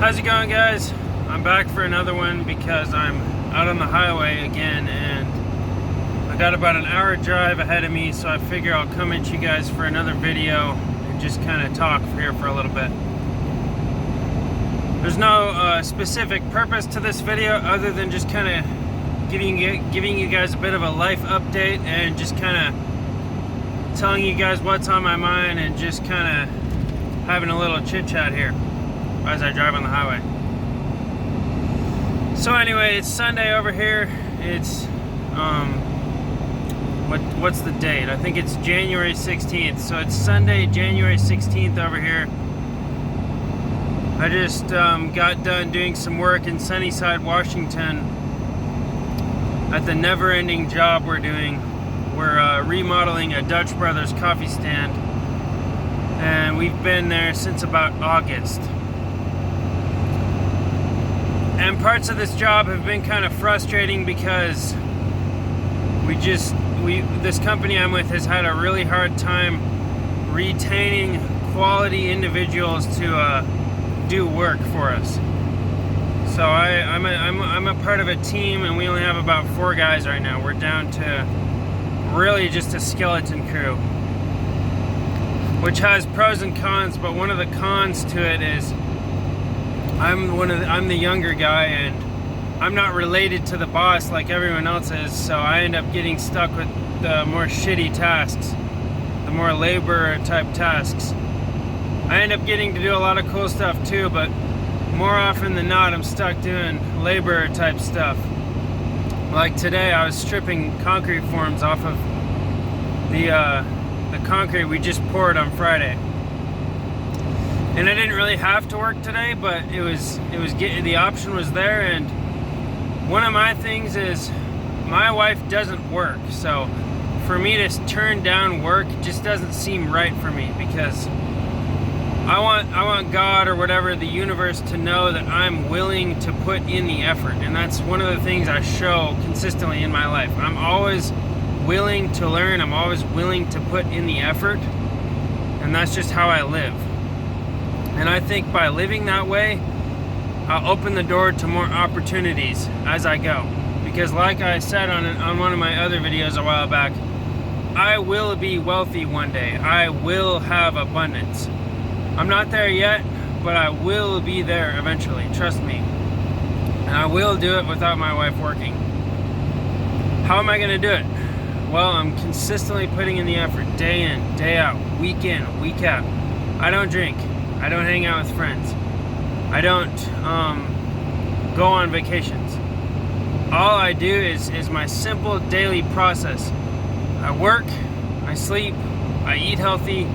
How's it going, guys? I'm back for another one because I'm out on the highway again and I got about an hour drive ahead of me, so I figure I'll come at you guys for another video and just kind of talk here for a little bit. There's no specific purpose to this video other than just kind of giving you guys a bit of a life update and just kind of telling you guys what's on my mind and just kind of having a little chit chat here as I drive on the highway. So anyway, it's Sunday over here. It's what's the date? I think it's January 16th. So it's Sunday, January 16th over here. I just got done doing some work in Sunnyside, Washington at the never-ending job we're doing. We're remodeling a Dutch Brothers coffee stand, and we've been there since about August. And parts of this job have been kind of frustrating because this company I'm with has had a really hard time retaining quality individuals to do work for us. So I'm a part of a team, and we only have about 4 guys right now. We're down to really just a skeleton crew, which has pros and cons. But one of the cons to it is I'm the younger guy, and I'm not related to the boss like everyone else is, so I end up getting stuck with the more shitty tasks, the more labor type tasks. I end up getting to do a lot of cool stuff too, but more often than not I'm stuck doing labor type stuff. Like today I was stripping concrete forms off of the concrete we just poured on Friday. And I didn't really have to work today, but the option was there. And one of my things is my wife doesn't work, so for me to turn down work just doesn't seem right for me, because I want God or whatever, the universe, to know that I'm willing to put in the effort. And that's one of the things I show consistently in my life. I'm always willing to learn. I'm always willing to put in the effort, and that's just how I live. And I think by living that way, I'll open the door to more opportunities as I go. Because like I said on one of my other videos a while back, I will be wealthy one day. I will have abundance. I'm not there yet, but I will be there eventually, trust me. And I will do it without my wife working. How am I going to do it? Well, I'm consistently putting in the effort, day in, day out, week in, week out. I don't drink. I don't hang out with friends. I don't go on vacations. All I do is my simple daily process. I work, I sleep, I eat healthy,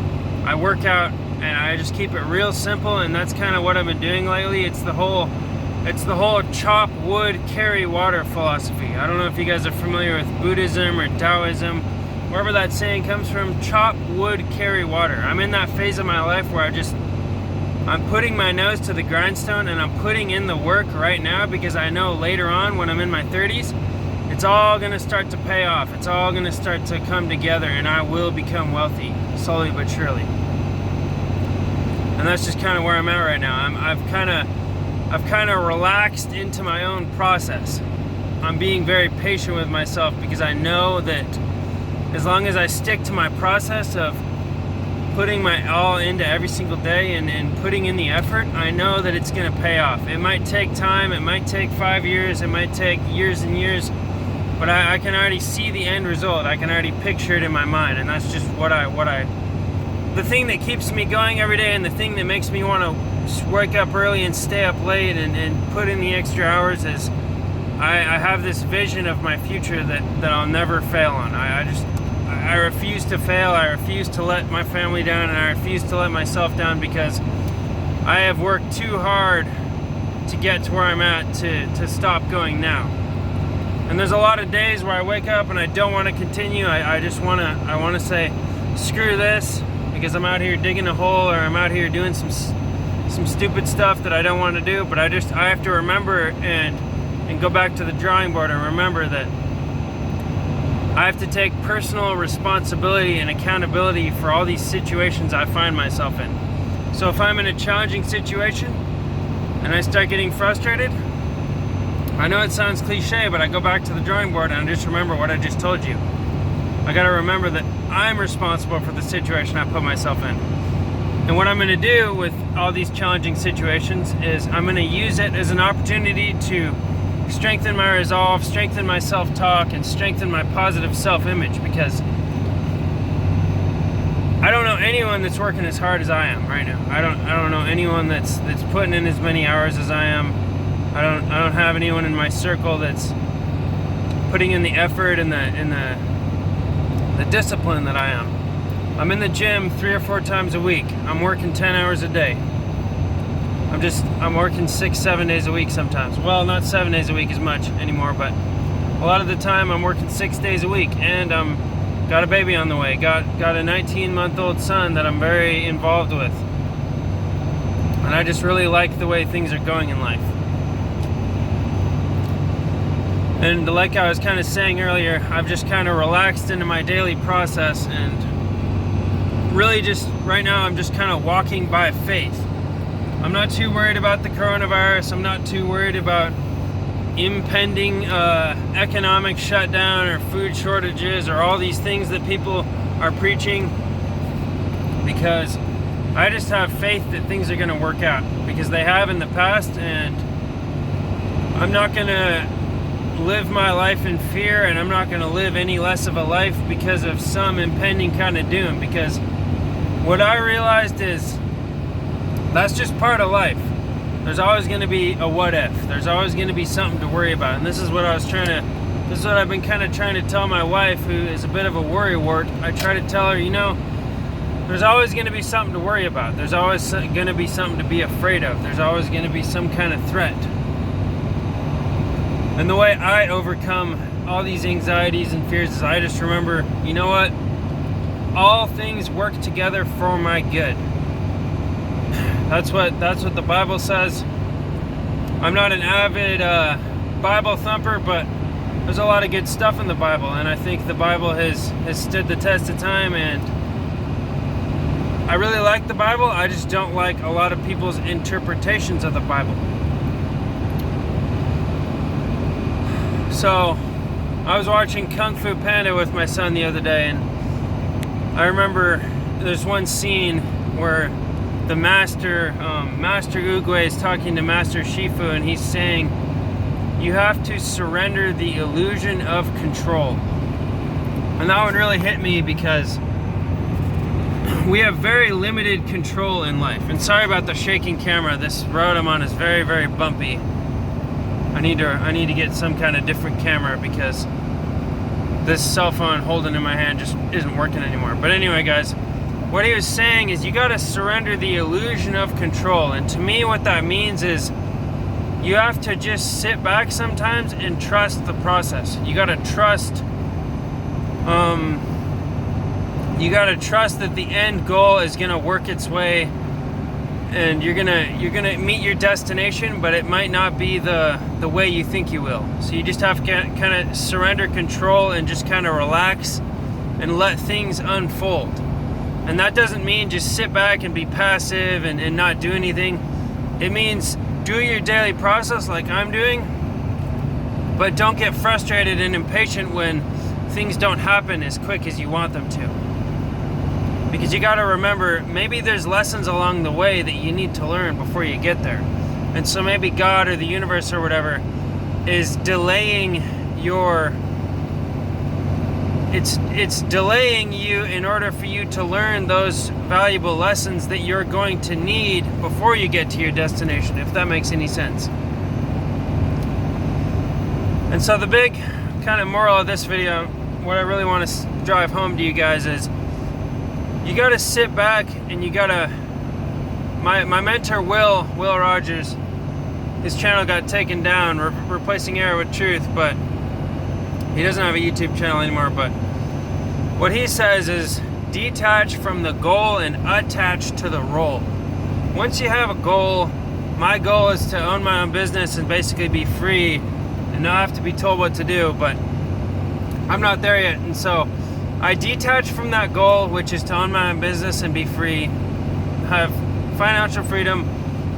I work out, and I just keep it real simple. And that's kind of what I've been doing lately. It's the whole chop wood, carry water philosophy. I don't know if you guys are familiar with Buddhism or Taoism, wherever that saying comes from. Chop wood, carry water. I'm in that phase of my life where I'm putting my nose to the grindstone, and I'm putting in the work right now, because I know later on, when I'm in my 30s, it's all going to start to pay off. It's all going to start to come together, and I will become wealthy, slowly but surely. And that's just kind of where I'm at right now. I've kind of relaxed into my own process. I'm being very patient with myself, because I know that as long as I stick to my process of putting my all into every single day and putting in the effort, I know that it's going to pay off. It might take time, it might take 5 years, it might take years and years, but I can already see the end result. I can already picture it in my mind, and that's just the thing that keeps me going every day, and the thing that makes me want to wake up early and stay up late and put in the extra hours is I have this vision of my future that I'll never fail on. I refuse to fail. I refuse to let my family down, and I refuse to let myself down, because I have worked too hard to get to where I'm at to stop going now. And there's a lot of days where I wake up and I don't want to continue. I want to say, screw this, because I'm out here digging a hole, or I'm out here doing some stupid stuff that I don't want to do. But I have to remember and go back to the drawing board and remember that I have to take personal responsibility and accountability for all these situations I find myself in. So if I'm in a challenging situation, and I start getting frustrated, I know it sounds cliche, but I go back to the drawing board and I just remember what I just told you. I gotta remember that I'm responsible for the situation I put myself in. And what I'm gonna do with all these challenging situations is I'm gonna use it as an opportunity to strengthen my resolve, strengthen my self-talk, and strengthen my positive self-image, because I don't know anyone that's working as hard as I am right now. I don't know anyone that's putting in as many hours as I am. I don't have anyone in my circle that's putting in the effort and the discipline that I am. I'm in the gym 3 or 4 times a week. I'm working 10 hours a day. I'm working 6-7 days a week sometimes. Well, not 7 days a week as much anymore, but a lot of the time I'm working 6 days a week, and got a baby on the way. Got a 19-month-old son that I'm very involved with. And I just really like the way things are going in life. And like I was kind of saying earlier, I've just kind of relaxed into my daily process, and really just right now I'm just kind of walking by faith. I'm not too worried about the coronavirus. I'm not too worried about impending economic shutdown or food shortages or all these things that people are preaching, because I just have faith that things are going to work out, because they have in the past, and I'm not going to live my life in fear, and I'm not going to live any less of a life because of some impending kind of doom, because what I realized is that's just part of life. There's always going to be a what if. There's always going to be something to worry about. And this is what I've been kind of trying to tell my wife, who is a bit of a worrywart. I try to tell her, there's always going to be something to worry about. There's always going to be something to be afraid of. There's always going to be some kind of threat. And the way I overcome all these anxieties and fears is I just remember, you know what? All things work together for my good. That's what the Bible says. I'm not an avid Bible thumper, but there's a lot of good stuff in the Bible, and I think the Bible has stood the test of time, and I really like the Bible. I just don't like a lot of people's interpretations of the Bible. So I was watching Kung Fu Panda with my son the other day, and I remember there's one scene where the Master Oogway is talking to Master Shifu, and he's saying, you have to surrender the illusion of control. And that one really hit me, because we have very limited control in life. And sorry about the shaking camera. This road I'm on is very, very bumpy. I need to get some kind of different camera, because this cell phone holding in my hand just isn't working anymore. But anyway, guys, what he was saying is you got to surrender the illusion of control. And to me, what that means is you have to just sit back sometimes and trust the process. You got to trust that the end goal is going to work its way, and you're gonna meet your destination, but it might not be the way you think you will. So you just have to kind of surrender control and just kind of relax and let things unfold. And that doesn't mean just sit back and be passive and not do anything. It means do your daily process like I'm doing, but don't get frustrated and impatient when things don't happen as quick as you want them to. Because you got to remember, maybe there's lessons along the way that you need to learn before you get there. And so maybe God or the universe or whatever is delaying it's delaying you in order for you to learn those valuable lessons that you're going to need before you get to your destination, if that makes any sense. And so the big kind of moral of this video, what I really want to drive home to you guys is, you got to sit back and you got to, my mentor Will Rogers, his channel got taken down, replacing error with truth, but he doesn't have a YouTube channel anymore. But what he says is detach from the goal and attach to the role. Once you have a goal, my goal is to own my own business and basically be free and not have to be told what to do, but I'm not there yet. And so I detach from that goal, which is to own my own business and be free, have financial freedom,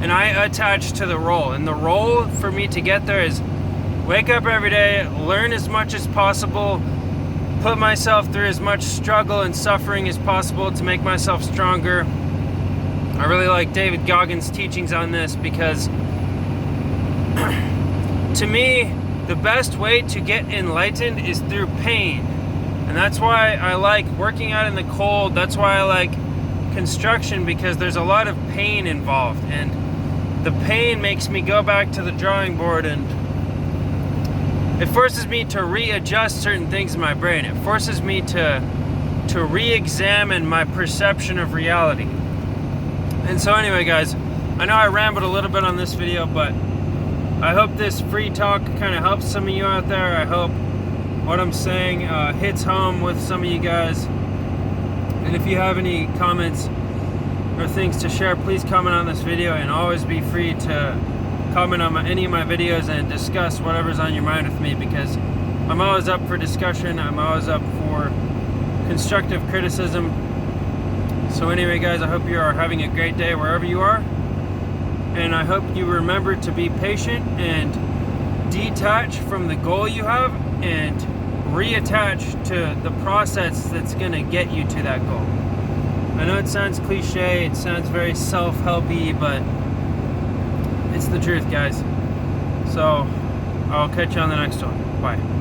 and I attach to the role. And the role for me to get there is wake up every day, learn as much as possible, put myself through as much struggle and suffering as possible to make myself stronger. I really like David Goggins' teachings on this because to me, the best way to get enlightened is through pain. And that's why I like working out in the cold. That's why I like construction, because there's a lot of pain involved. And the pain makes me go back to the drawing board, and it forces me to readjust certain things in my brain. It forces me to re-examine my perception of reality. And so anyway, guys, I know I rambled a little bit on this video, but I hope this free talk kind of helps some of you out there. I hope what I'm saying hits home with some of you guys. And if you have any comments or things to share, please comment on this video, and always be free to comment on any of my videos and discuss whatever's on your mind with me, because I'm always up for discussion. I'm always up for constructive criticism. So anyway, guys, I hope you are having a great day wherever you are, and I hope you remember to be patient and detach from the goal you have and reattach to the process that's going to get you to that goal. I know it sounds cliche, it sounds very self-helpy, but it's the truth, guys. So I'll catch you on the next one. Bye.